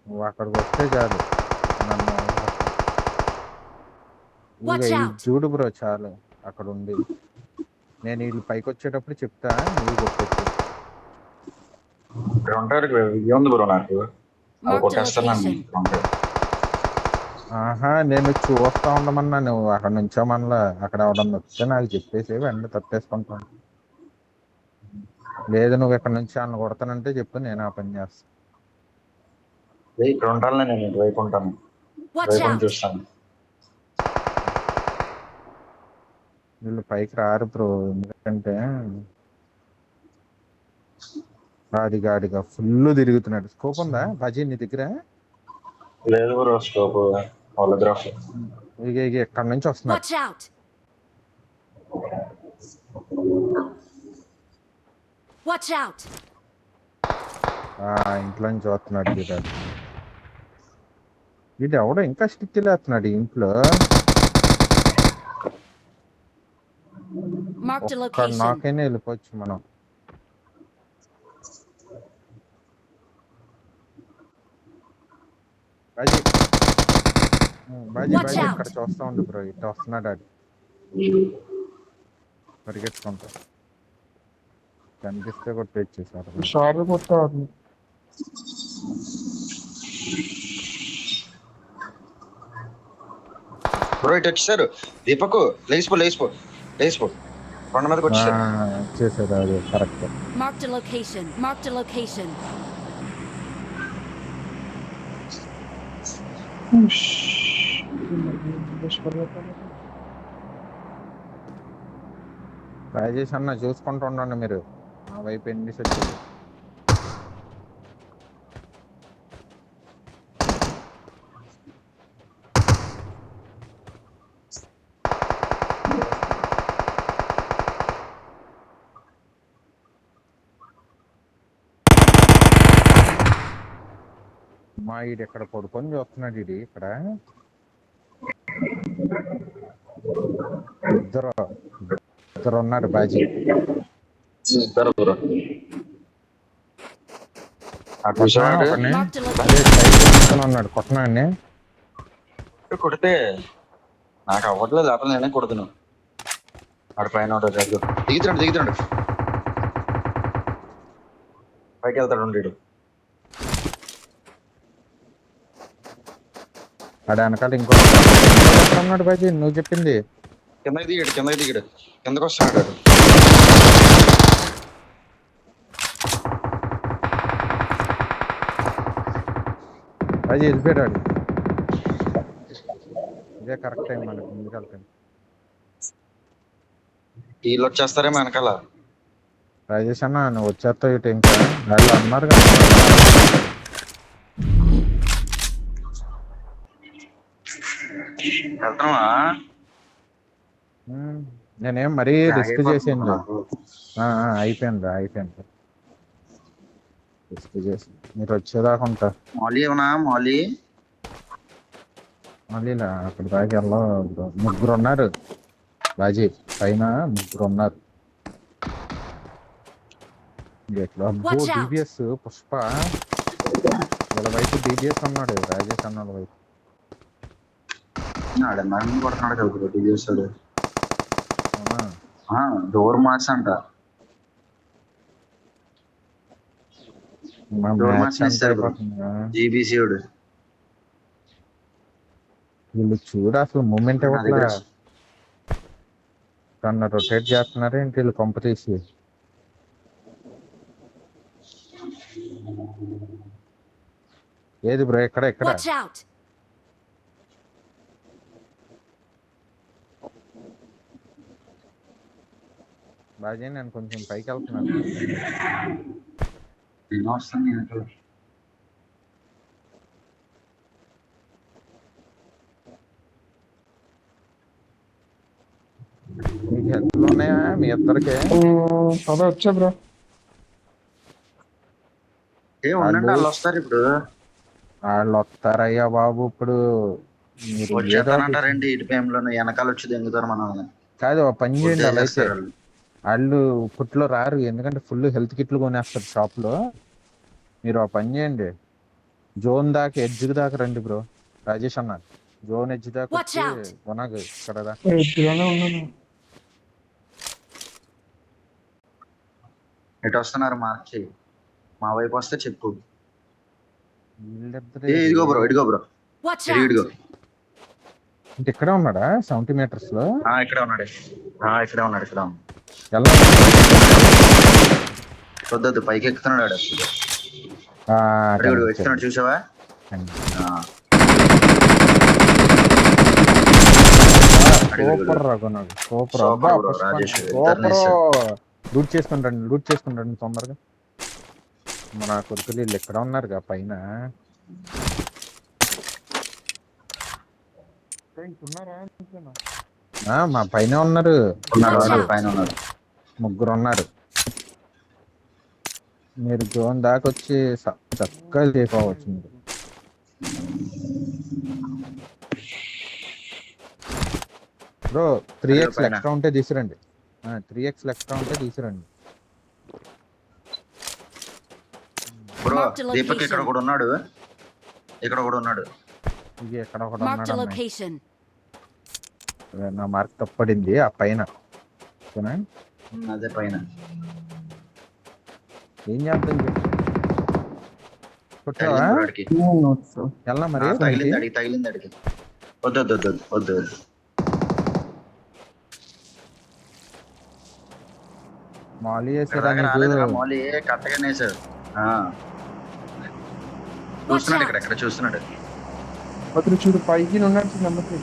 నువ్వు అక్కడికి వస్తే చాలు నన్ను ఇక Watch ఈ out! చూడు బ్రో చాలు అక్కడ ఉండి నేను వీళ్ళు పైకి వచ్చేటప్పుడు చెప్తా నువ్వు కొట్టచ్చు. ఇక్కడ ఉంటారు ఉంది బ్రో నాకు అది Marked a కొట్టేస్తాను నన్ను location. ఇక్కడ ఉంటాడు. ఆహా నేను చూస్తా ఉండమన్నా నువ్వు అక్కడ నుంచోమనలా. అక్కడ ఎవడన్నా వస్తే నాకు చెప్పేసి వెంటనే తప్పేసుకుంటాను. లేదు నువ్వు ఇక్కడ నుంచి అన్న కొడతానంటే చెప్పు, నేను ఆ పని చేస్తాను. ఇక్కడ ఉంటాను, నేను ఇటువైపు ఉంటాను, Watch ఇటువైపు out! చూస్తాను. వీళ్ళు పైకి రారు బ్రో, ఎందుకంటే గాడిగా ఫుల్ తిరుగుతున్నాడు. స్కోప్ ఉందా బాజీ నీ దగ్గర? లేదు బ్రో, స్కోప్ హోలోగ్రాఫ్. ఇక ఇక్కడ నుంచి వస్తున్నారు. Watch out! Watch out! ఇంట్లో నుంచి వస్తున్నాడు వీడాడు. వీడు ఎవడో ఇంకా స్టిక్ లేస్తున్నాడు ఇంట్లో. Marked a ఒక్క location. నాకైనా వెళ్ళిపోవచ్చు మనం. Bhaji bhaji Watch bhaji out. ఇక్కడ చూస్తా ఉండు బ్రో, ఇట్లా వస్తున్నాడు ఆడు పరిగెత్తుకుంటా. కనిపిస్తే కొట్టి వచ్చేసారు. షార్ట్ కొట్టాడు. బ్రో ఇటు వచ్చేసారు. దీపక్ లేచిపో లేచిపో లేచిపో, కొండ మీదకి వచ్చేసారు. చేసేది అది correct. Marked a location. Marked a location. Rajesh అన్న చూసుకుంటూ ఉండండి మీరు, ఆ వైపు ఎన్నిస్ వచ్చేది. మా ఈడు ఇక్కడ పడుకొని చూస్తున్నాడు. ఇది ఇక్కడ ఇద్దరు ఉన్నారు బాజీ. బ్రో అటు చూసాడు. Marked a location. ఉన్నాడు కొట్టనాన్ని. కొడితే నాకు అవ్వట్లేదు, లేకపోతే నేనే కొడుతున్నాను. అటు పైన దిగుతున్నాడు పైకి వెళ్తాడు ఉండేడు. ఆడ వెనకాల ఇంకో ఉన్నాడు బాజీ, నువ్వు చెప్పింది. కిందకి దిగాడు కిందకి వస్తున్నాడు. బాజీ వెళ్ళిపోయాడు. ఇదే కరెక్ట్ టైం మనకి ముందుకు వెళ్తాను. వీళ్ళు వచ్చేస్తారేమో వెనకాల. రాజేష్ అన్న నువ్వు వచ్చేస్తావు ఇటు, ఇంకా వాళ్ళు అన్నారు కదా. వెళ్తున్నావా? నేనేం మరీ రిస్క్ చేసింది. అయిపోయింది రిస్క్ చేసి మీరు వచ్చేదాకా ఉంటా. మౌలి మళ్ళీ అక్కడ దాకా వెళ్ళ. ముగ్గురు ఉన్నారు బాజీ, పైన ముగ్గురు ఉన్నారు. ఎట్లా డిబిఎస్ పుష్ప వీళ్ళ వైపు డిబిఎస్ ఉన్నాడు. రాజేష్ అన్న వైపు కొడుతున్నాడు కదా చూసాడు. డోర్ మార్చ్ అంట. జీబీసీడు వీళ్ళు చూడు అసలు మూమెంట్ ఇవ్వట్లా. తను రొటేట్ చేస్తున్నారు ఏంటి వీళ్ళు కొంప తీసి. ఏది బ్రో ఎక్కడ Watch out! బాజీ నేను కొంచెం పైకి వెళ్తున్నాను. మీకు హెల్త్లు ఉన్నాయా మీ ఇద్దరికి? అదే వచ్చా బ్రో. వాళ్ళు వస్తారు ఇప్పుడు. వాళ్ళు వస్తారయ్యా బాబు. ఇప్పుడు వచ్చేస్తానంటారండి ఇటు టైంలో వెనకాల వచ్చి దెంగుతారు మనల్ని. కాదు ఒక పని చేయండి, అలా అయితే వాళ్ళు ఇప్పట్లో రారు, ఎందుకంటే ఫుల్ హెల్త్ కిట్లు కొనేస్తారు షాప్ లో. మీరు ఆ పని చేయండి, జోన్ దాకా ఎడ్జ్ దాకా రండి బ్రో. రాజేష్ అన్న జోన్ ఎడ్జ్ దాకా Watch వచ్చి out. కొనగ ఇక్కడ రా. ఎత్తుగానే ఉన్నాను. ఎటు వస్తున్నారు మార్చి? మా వైపు వస్తే చెప్పు. వీళ్ళిద్దరే ఇదిగో బ్రో, ఇదిగో బ్రో, Watch ఇదిగో. out. ఇంటి ఇక్కడే ఉన్నాడా 70 meters లో? ఇక్కడే ఉన్నాడు, ఇక్కడే ఉన్నాడు, ఇక్కడ ఉన్నాడు. ఎలా వద్దొద్దు, పైకి ఎక్కుతున్నాడు ఆడు. ఆ, అడుగు ఎక్కుతున్నాడు, చూసావా? సూపర్ రా కొనగ సూపర్. సూపర్ అబ్బా bro, Pushpa Rajesh super. Loot చేసుకుంటాండి తొందరగా. మన కొడుకులు వీళ్ళు ఎక్కడ ఉన్నారుగా పైన. ఉన్నారా? మా పైన ఉన్నారు. పైన ఉన్నారు, ముగ్గురు ఉన్నారు. మీరు జోన్ దాకా వచ్చి చక్కగా చేయవచ్చు మీరు. బ్రో 3x ఎక్స్ట్రా ఉంటే తీసుకురండి. 3x ఎక్స్ట్రా ఉంటే తీసుకురండి. బ్రో Marked a దీపక్ ఇక్కడ location. కూడా ఉన్నాడు, ఇక్కడ కూడా ఉన్నాడు. ఇది ఎక్కడ ఒకటి Marked a ఉన్నాడు. location. నా మార్క్ తప్పడింది ఆ పైన. ఓకేనా? అదే పైన. ఏం చేద్దాం చెప్పు. కొట్టావా? తగిలింది వాడికి. ఎలా మరి తగిలింది అడిగి, తగిలింది అడిగి. వద్దు వద్దు వద్దు వద్దు వద్దు. మాలి ఇక్కడ దాకా రాలేదురా, మౌలి కరెక్ట్గానే వేసాడు. చూస్తున్నాడు, ఇక్కడ చూస్తున్నాడు. అతను చూడు పైకి ఉన్నాడు నమ్మకం.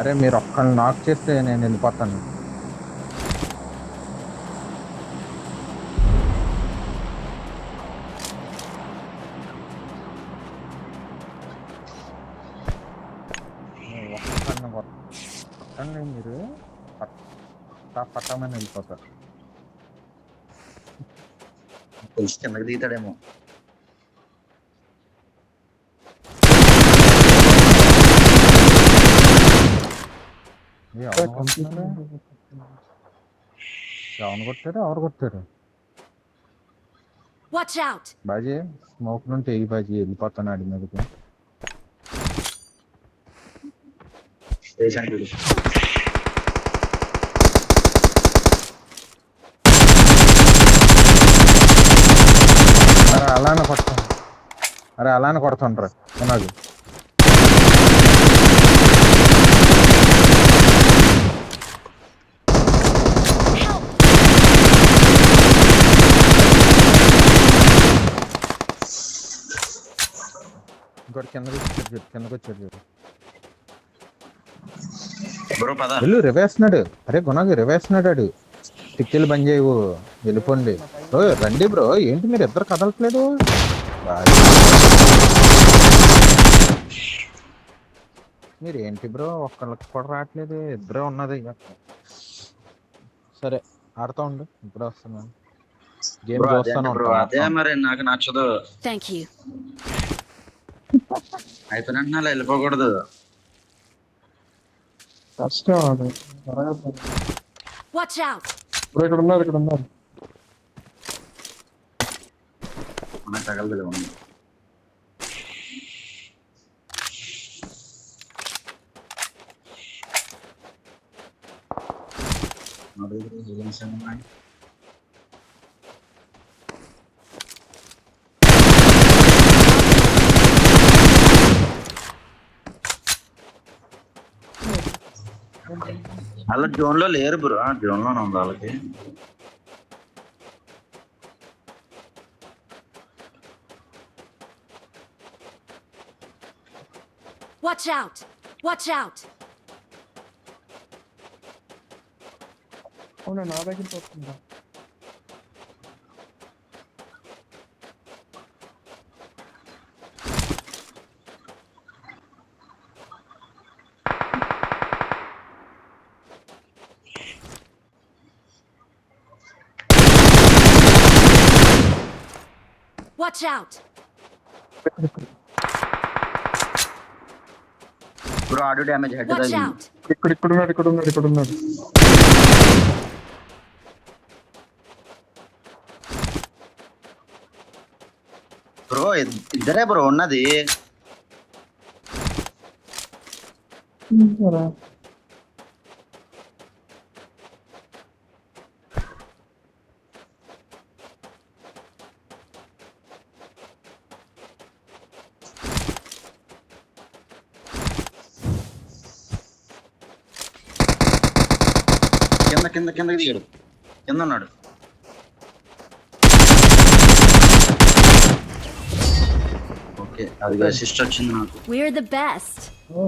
అరే మీరు ఒక్కళ్ళని నాక్ చేస్తే నేను వెళ్ళిపోతాను. ఒక్కళ్ళని మీరు పట్టమని వెళ్ళిపోతారు. తెలిసి కిందకి దిగుతాడేమో. ఎవరు కొట్టారు? ఎవరు కొట్టారు? Watch out. బాజీ స్మోక్ నుండి ఏ బాజీ వెళ్ళిపోతాను ఆడి మీదకి. స్టేషన్ చూడు. అలానే కొడుతుండ్రు నాకు. ఇంకోటి కిందకి వచ్చాడు. బ్రో పద. వెళ్ళు రివేస్తున్నాడు. అరే గుణాగి రివేస్తున్నాడు. ఆడు టిక్కెలు బంద్ చేయవు, వెళ్ళిపోండి. రండి బ్రో, ఏంటి మీరు ఇద్దరు కదలట్లేదు? మీరు ఏంటి బ్రో ఒక్కళ్ళకి కూడా రావట్లేదు? ఇద్దరే ఉన్నది. సరే ఆడుతూ ఉండు, ఇప్పుడే వస్తున్నాను. గేమ్ బ్రో చూస్తాను. అదే మరి నాకు నచ్చదు. Thank you. అయిపోయినట్టు అలా వెళ్ళిపోకూడదు. కష్టం అది. Watch out. ఇక్కడ ఉన్నారు. మనకు తగలదు. అలా జోన్ లో లేరు బ్రో, జోన్ లోనే ఉంది వాళ్ళకి. Watch out. Watch out. అవునా, నా దగ్గరికి వస్తుందా? Watch out. బ్రో ఆడు డ్యామేజ్ హెడ్ Watch తగిలింది. out. ఇక్కడ ఉన్నాడు. బ్రో ఇద్దరే బ్రో ఉన్నది. సరే. కిందకి దిగాడు. కింద ఉన్నాడు. ఓకే అది అసిస్ట్ వచ్చింది నాకు. We're the best. ఓ,